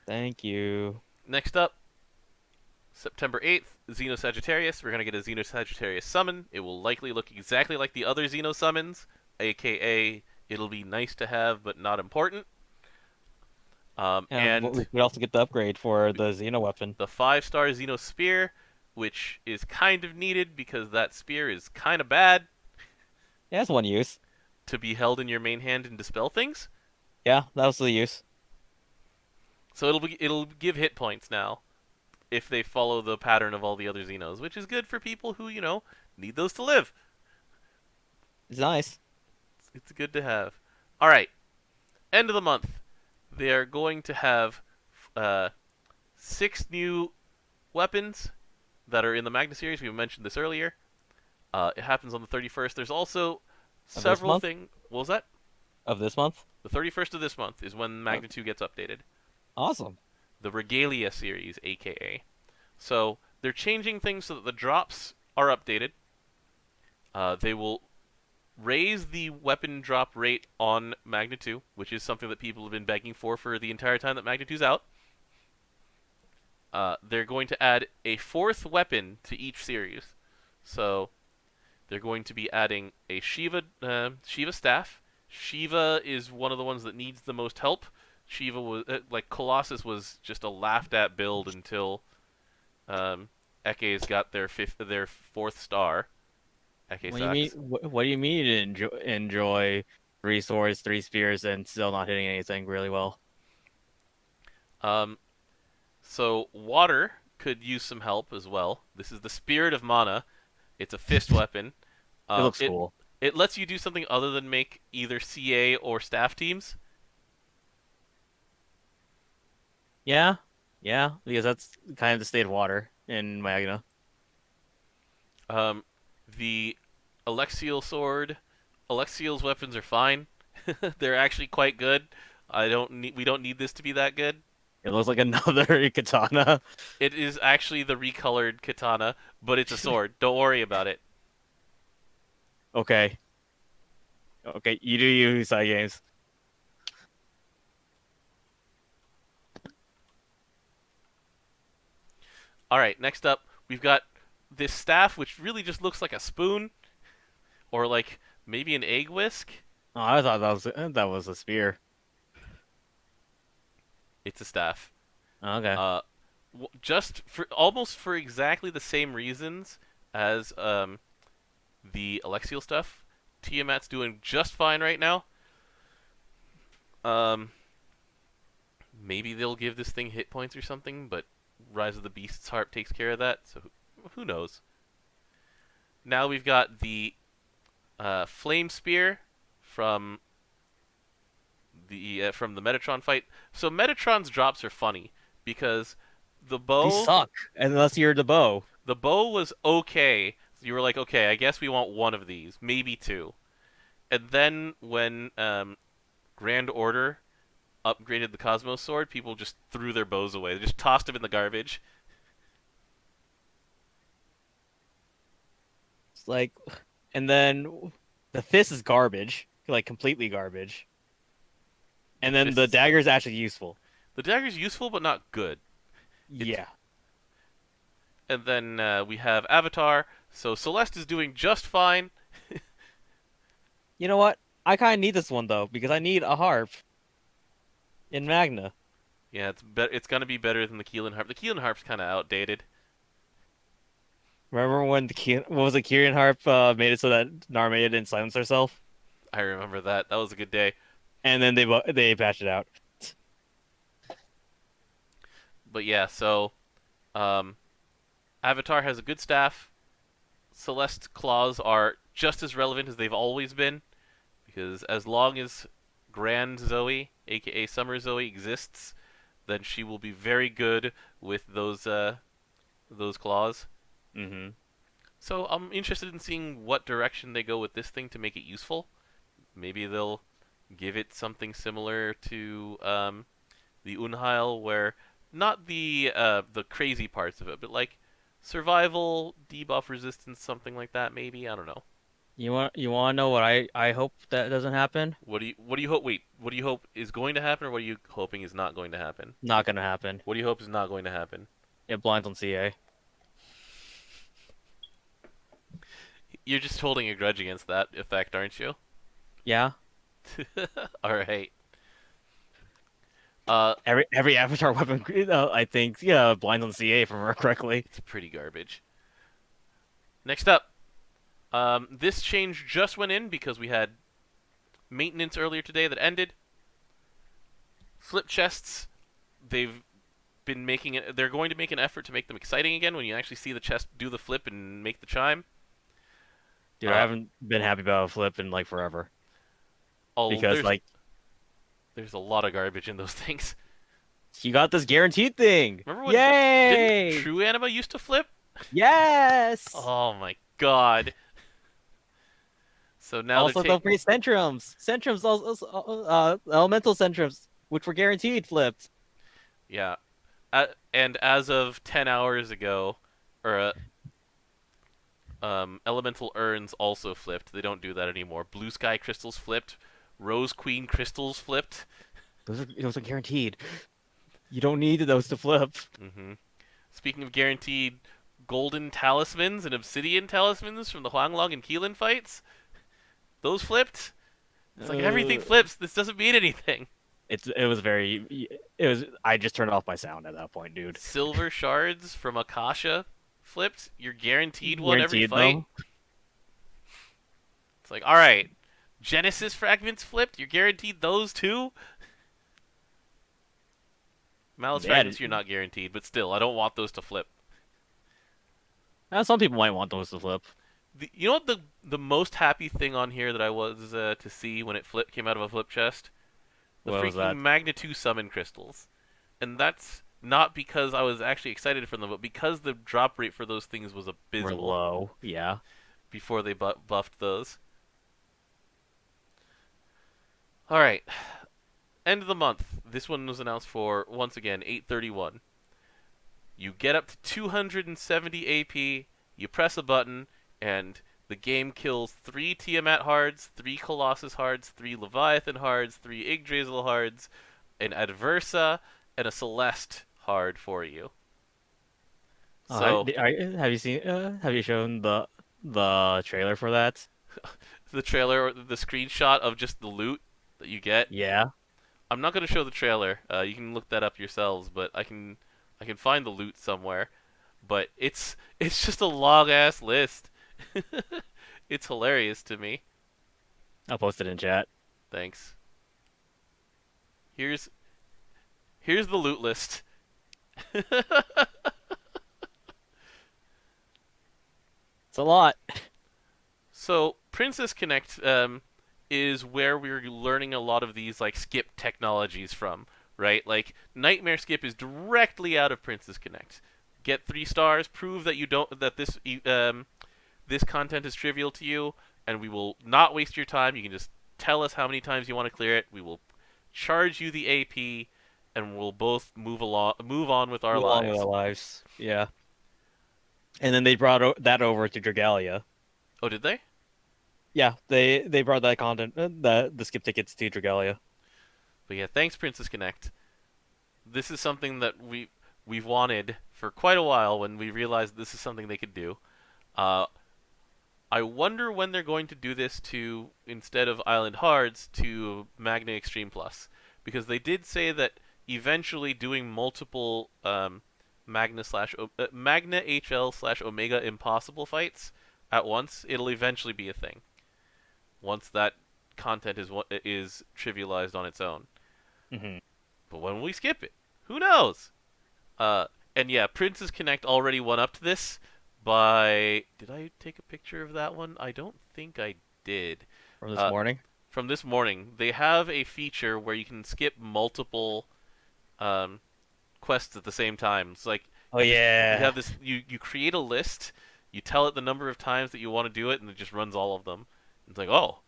Thank you. Next up, September 8th, Xeno Sagittarius. We're going to get a Xeno Sagittarius summon. It will likely look exactly like the other Xeno summons, aka it'll be nice to have but not important. And we And could also get the upgrade for the Xeno weapon. the 5-star Xeno Spear, which is kind of needed because that spear is kind of bad It has one use. to be held in your main hand and dispel things. Yeah, that was the use. So it'll give hit points now if they follow the pattern of all the other Xenos, which is good for people who need those to live. It's nice. It's good to have. All right, end of the month, they are going to have uh, 6 new weapons that are in the Magna series. We mentioned this earlier. It happens on the 31st. There's also Of this several month? things. What was that? Of this month? The 31st of this month is when Oh, Magna II gets updated. awesome. The Regalia series, aka. So they're changing things so that the drops are updated. They will raise the weapon drop rate on Magna II, which is something that people have been begging for the entire time that Magna II's out. They're going to add a 4th weapon to each series. So they're going to be adding a Shiva staff. Shiva is one of the ones that needs the most help. Shiva was like Colossus was just a laughed at build until Eke's got their 4th star. Eke What do you mean? sucks. What do you mean you enjoy 3 swords, 3 spears, and still not hitting anything really well? Um, so water could use some help as well. This is the Spirit of Mana. It's a fist weapon. It Uh, looks it cool. it lets you do something other than make either CA or staff teams. Yeah, yeah, because that's kind of the state of water in Magna. Um, the Alexial sword, Alexial's weapons are fine. They're actually quite good. We don't need this to be that good. It looks like another katana. It is actually the recolored katana, but it's a sword. Don't worry about it. Okay, okay, you do you side games. All right, next up, we've got this staff, which really just looks like a spoon or like maybe an egg whisk. Oh, I thought that was a spear. It's a staff. Okay. Uh, just for almost for exactly the same reasons as the Alexial stuff. Tiamat's doing just fine right now. Um, maybe they'll give this thing hit points or something, but Rise of the Beast's Harp takes care of that, so who knows? Now we've got the Flame Spear from the Metatron fight. So Metatron's drops are funny because the They bow suck unless you're the bow. the bow was okay. So you were like, okay, I guess we want one of these, maybe two. And then when Grand Order upgraded the Cosmos Sword, people just threw their bows away. They just tossed them in the garbage. It's like, and then the fist is garbage, like completely garbage. The And then the fists. dagger is actually useful. The dagger's useful, but not good. It's Yeah. and then we have Avatar. So Celeste is doing just fine. You know what? I kind of need this one though because I need a harp in Magna. Yeah, it's gonna be better than the Keelan Harp. The Keelan Harp's kind of outdated. Remember when what was it? Kyrian harp made it so that Narmada didn't silence herself, I remember that. That was a good day. and then they patched it out. But yeah, so um, Avatar has a good staff. Celeste's claws are just as relevant as they've always been because as long as Grand Zoe, aka Summer Zoe, exists, then she will be very good with those claws. Hmm. So I'm interested in seeing what direction they go with this thing to make it useful. Maybe they'll give it something similar to the Unheil, where not the crazy parts of it, but like survival, debuff resistance, something like that. Maybe I don't know. You want to know what I hope that doesn't happen? What do you hope? Wait, what do you hope is going to happen, or what are you hoping is not going to happen? Not gonna happen. What do you hope is not going to happen? It blinds on CA. You're just holding a grudge against that effect, aren't you? Yeah. All right. Uh, Every Avatar weapon, I think, yeah, blinds on CA if I remember correctly. it's pretty garbage. Next up, this change just went in because we had maintenance earlier today that ended. Flip chests, they've been making it. They're going to make an effort to make them exciting again when you actually see the chest do the flip and make the chime. Dude, I Uh, haven't been happy about a flip in like forever oh, because there's like there's a lot of garbage in those things. you got this guaranteed thing. Remember when didn't Yay! True Anima used to flip? Yes. Oh my god. So now they're Also, taking don't forget Centrums, also, elemental Centrums, which were guaranteed flipped. yeah. And as of 10 hours ago, or elemental urns also flipped. They don't do that anymore. Blue sky crystals flipped. Rose queen crystals flipped. Those are guaranteed. You don't need those to flip. hmm Speaking of guaranteed golden talismans and obsidian talismans from the Huanglong and Keelan fights, those flipped. It's like everything Uh, flips. This doesn't mean anything. I just turned off my sound at that point, dude. Silver shards from Akasha flipped. You're guaranteed one every Guaranteed fight. them. It's like, all right, Genesis fragments flipped. You're guaranteed those too. Malice Man, fragments you're not guaranteed, but still, I don't want those to flip. some people might want those to flip. You know what the most happy thing on here that I was to see when it came out of a flip chest? The What was freaking that? Magna II summon crystals. And that's not because I was actually excited for them, but because the drop rate for those things was We're abysmal low. Yeah. before they buffed those. Alright, end of the month. This one was announced for, once again, 831. You get up to 270 AP, you press a button, and the game kills 3 Tiamat hards, 3 Colossus hards, 3 Leviathan hards, 3 Yggdrasil hards, an Adversa, and a Celeste hard for you. So, Have you seen? Have you shown the trailer for that? the trailer, or the screenshot of just the loot that you get. Yeah. I'm not going to show the trailer. You can look that up yourselves, but I can find the loot somewhere. But it's just a long ass list. It's hilarious to me. I'll post it in chat. Thanks. Here's here's the loot list. It's a lot. So Princess Connect is where we're learning a lot of these like skip technologies from, right? Like Nightmare Skip is directly out of Princess Connect. Get 3 stars, prove that you don't that this content is trivial to you, and we will not waste your time. You can just tell us how many times you want to clear it. We will charge you the AP, and we'll both move on with our Move along with our lives. lives. Yeah. And then they brought that over to Dragalia. Oh, did they? Yeah, they brought that content, the skip tickets to Dragalia. But yeah, thanks, Princess Connect. This is something that we've wanted for quite a while. When we realized this is something they could do. Uh, I wonder when they're going to do this to, instead of Island Hards, to Magna Extreme Plus, because they did say that eventually doing multiple Magna HL slash Omega Impossible fights at once, it'll eventually be a thing. Once that content is trivialized on its own. Hmm. But when will we skip it? Who knows? And yeah, Princess Connect already won up to this by. Did I take a picture of that one? I don't think I did. From this Uh, morning. from this morning, they have a feature where you can skip multiple um, quests at the same time. It's like Oh you yeah. have this. You create a list. You tell it the number of times that you want to do it, and it just runs all of them. It's like, oh,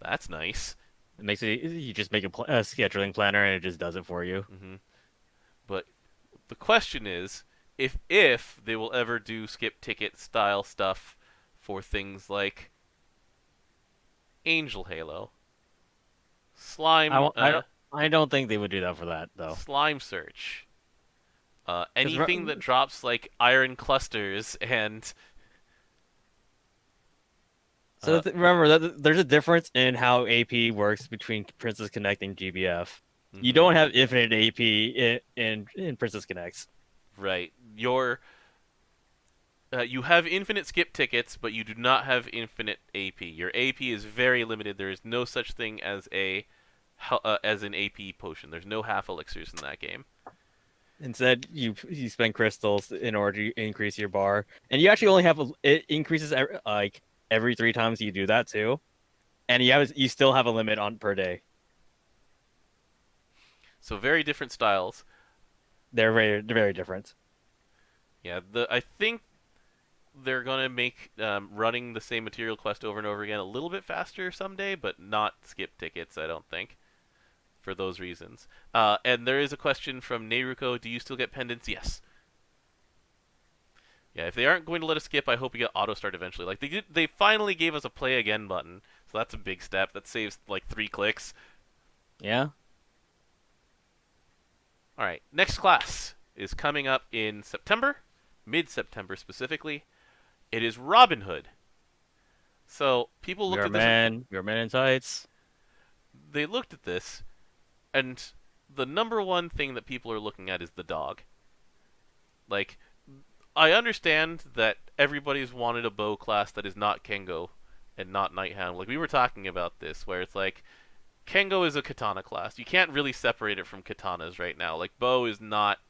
that's nice. It makes it you just make a scheduling planner and it just does it for you. hmm But the question is, if they will ever do skip ticket style stuff for things like Angel Halo, I Slime, won't, I don't think they would do that for that though. Slime Search, Because anything that drops like iron clusters and uh, remember that there's a difference in how AP works between Princess Connect and GBF. You mhm, don't have infinite AP in Princess Connects. right, you have infinite skip tickets, but you do not have infinite AP. Your AP is very limited. There is no such thing as an AP potion. There's no half elixirs in that game. Instead, you spend crystals in order to increase your bar, and you actually only have it increases like every 3 times you do that too, and you still have a limit on per day. So very different styles. They're very different. Yeah, I think they're gonna make running the same material quest over and over again a little bit faster someday, but not skip tickets. I don't think for those reasons. And there is a question from Neruko: do you still get pendants? Yes. Yeah, if they aren't going to let us skip, I hope we get auto start eventually. Like they finally gave us a play again button, so that's a big step. That saves like 3 clicks. Yeah. All right, next class is coming up in September, mid-September specifically. It is Robin Hood. So people looked at this. You're a man in tights. They looked at this, and the number one thing that people are looking at is the dog. Like, I understand that everybody's wanted a bow class that is not Kengo and not Nighthound. Like we were talking about this, where it's like Kengo is a katana class. You can't really separate it from katanas right now. Like bow is not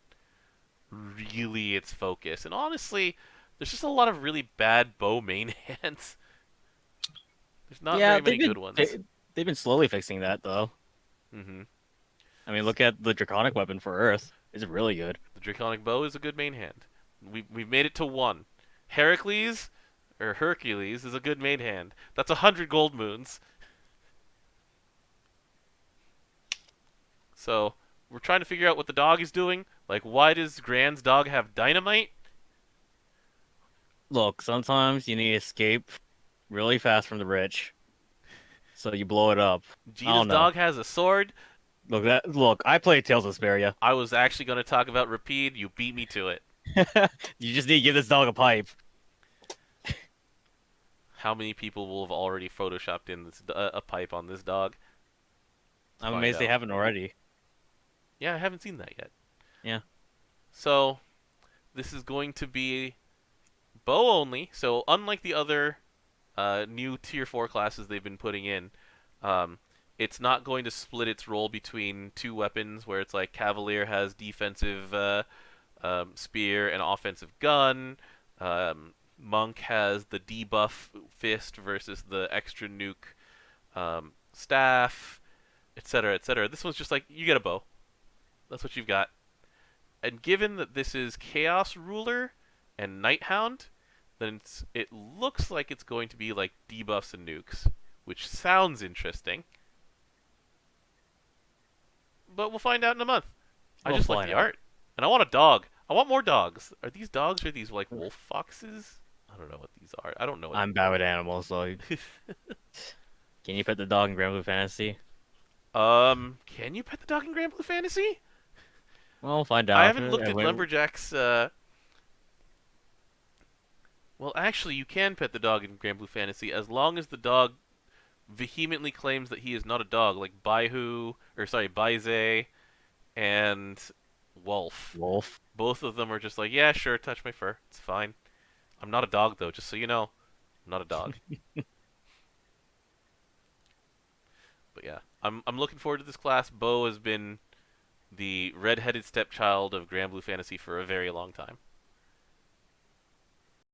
really its focus, and honestly, there's just a lot of really bad bow main hands. There's not Yeah, very many good ones. they've been slowly fixing that though. hmm I mean, look at the draconic weapon for Earth. It's really good. The draconic bow is a good main hand. We've made it to one. Heracles or Hercules is a good main hand. That's 100 gold moons. So we're trying to figure out what the dog is doing. Like, why does Grand's dog have dynamite? Look, sometimes you need to escape really fast from the rich, so you blow it up. I Gita's don't know. dog has a sword. Look, I play Tales of Vesperia. I was actually going to talk about Rapide. You beat me to it. You just need to give this dog a pipe. How many people will have already photoshopped in a pipe on this dog? Let's I'm find amazed they out. haven't already. Yeah, I haven't seen that yet. Yeah. So this is going to be bow only. So unlike the other new tier 4 classes they've been putting in, um, It's not going to split its role between two weapons, where it's like Cavalier has defensive spear and offensive gun. Monk has the debuff fist versus the extra nuke staff, etc., etc. This one's just like you get a bow. That's what you've got. And given that this is Chaos Ruler and Nighthound, then it looks like it's going to be like debuffs and nukes, which sounds interesting. But we'll find out in a month. I We'll just like find the out. art, and I want a dog. I want more dogs. Are these dogs or are these like wolf foxes? I don't know what these are. I don't know what. I'm bad with animals, so can you pet the dog in Grand Blue Fantasy? Can you pet the dog in Grand Blue Fantasy? Well, we'll find I out. haven't looked at Lumberjack's. Well, actually, you can pet the dog in Grand Blue Fantasy as long as the dog vehemently claims that he is not a dog, like Baize and Wolf. Wolf. Both of them are just like, yeah, sure, touch my fur, it's fine. I'm not a dog though, just so you know, I'm not a dog. But yeah, I'm looking forward to this class. Bo has been the red-headed stepchild of Grand Blue Fantasy for a very long time.